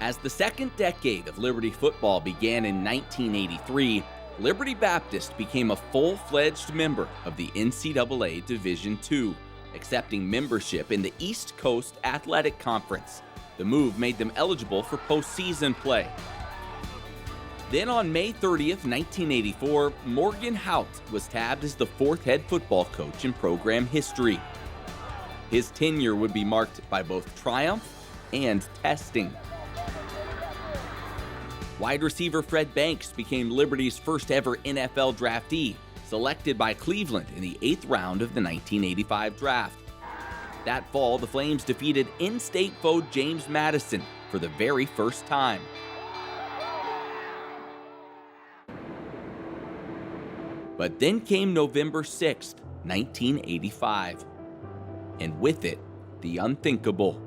As the second decade of Liberty football began in 1983, Liberty Baptist became a full-fledged member of the NCAA Division II, accepting membership in the East Coast Athletic Conference. The move made them eligible for postseason play. Then on May 30th, 1984, Morgan Hout was tabbed as the fourth head football coach in program history. His tenure would be marked by both triumph and testing. Wide receiver Fred Banks became Liberty's first ever NFL draftee, selected by Cleveland in the 8th round of the 1985 draft. That fall, the Flames defeated in-state foe James Madison for the very first time. But then came November 6th, 1985. And with it, the unthinkable.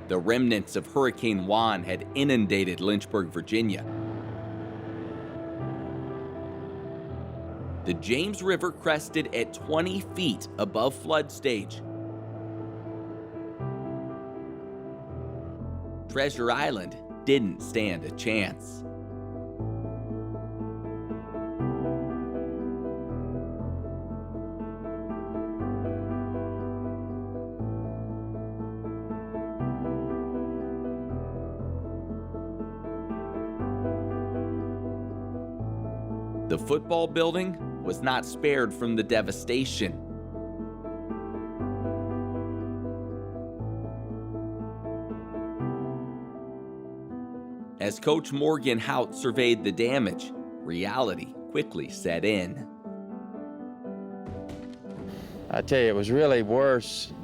The remnants of Hurricane Juan had inundated Lynchburg, Virginia. The James River crested at 20 feet above flood stage. Treasure Island didn't stand a chance. The football building was not spared from the devastation. As Coach Morgan Hout surveyed the damage, reality quickly set in. I tell you, it was really worse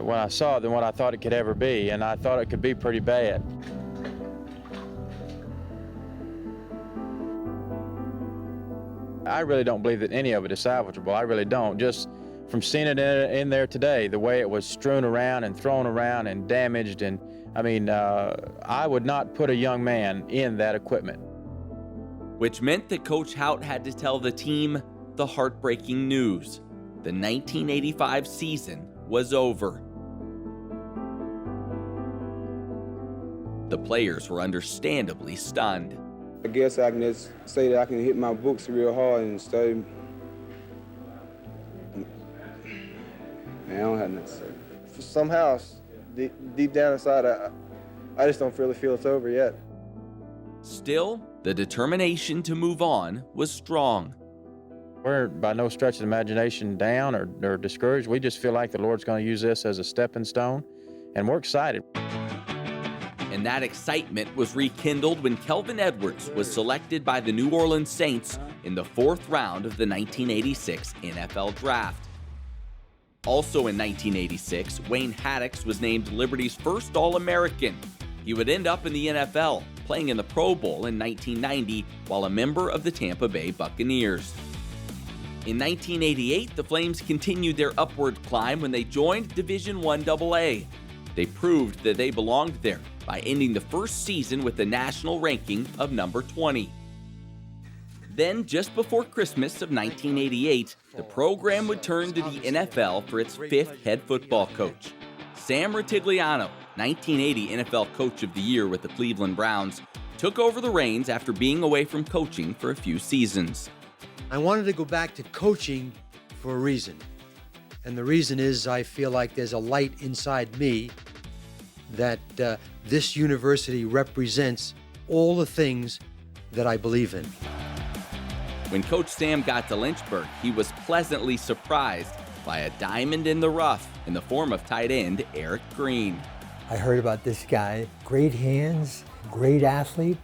when I saw it than what I thought it could ever be, and I thought it could be pretty bad. I really don't believe that any of it is salvageable. I really don't. Just from seeing it in there today, the way it was strewn around and thrown around and damaged, and I mean, I would not put a young man in that equipment. Which meant that Coach Hout had to tell the team the heartbreaking news. The 1985 season was over. The players were understandably stunned. I guess I can just say that I can hit my books real hard and stay. Man, I don't have nothing to say. Somehow, deep down inside, I just don't really feel it's over yet. Still, the determination to move on was strong. We're by no stretch of the imagination down or discouraged. We just feel like the Lord's going to use this as a stepping stone, and we're excited. And that excitement was rekindled when Kelvin Edwards was selected by the New Orleans Saints in the 4th round of the 1986 NFL Draft. Also in 1986, Wayne Haddix was named Liberty's first All-American. He would end up in the NFL, playing in the Pro Bowl in 1990 while a member of the Tampa Bay Buccaneers. In 1988, the Flames continued their upward climb when they joined Division I AA. They proved that they belonged there by ending the first season with a national ranking of number 20. Then, just before Christmas of 1988, the program would turn to the NFL for its 5th head football coach. Sam Rutigliano, 1980 NFL Coach of the Year with the Cleveland Browns, took over the reins after being away from coaching for a few seasons. I wanted to go back to coaching for a reason. And the reason is I feel like there's a light inside me that this university represents all the things that I believe in. When Coach Sam got to Lynchburg, he was pleasantly surprised by a diamond in the rough in the form of tight end Eric Green. I heard about this guy, great hands, great athlete,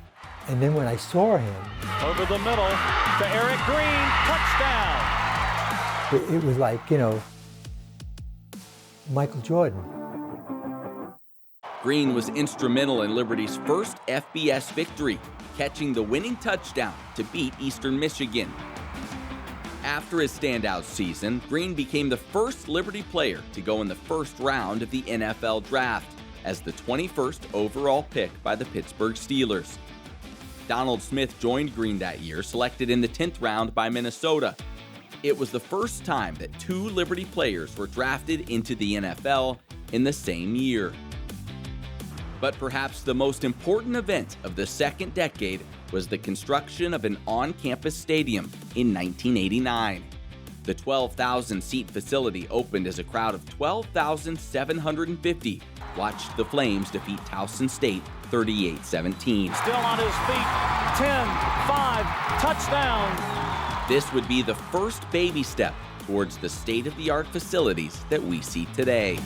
and then when I saw him... Over the middle to Eric Green, touchdown! It was like, Michael Jordan. Green was instrumental in Liberty's first FBS victory, catching the winning touchdown to beat Eastern Michigan. After his standout season, Green became the first Liberty player to go in the first round of the NFL Draft as the 21st overall pick by the Pittsburgh Steelers. Donald Smith joined Green that year, selected in the 10th round by Minnesota. It was the first time that 2 Liberty players were drafted into the NFL, in the same year. But perhaps the most important event of the second decade was the construction of an on-campus stadium in 1989. The 12,000-seat facility opened as a crowd of 12,750 watched the Flames defeat Towson State 38-17. Still on his feet, 10-5, touchdown. This would be the first baby step towards the state-of-the-art facilities that we see today.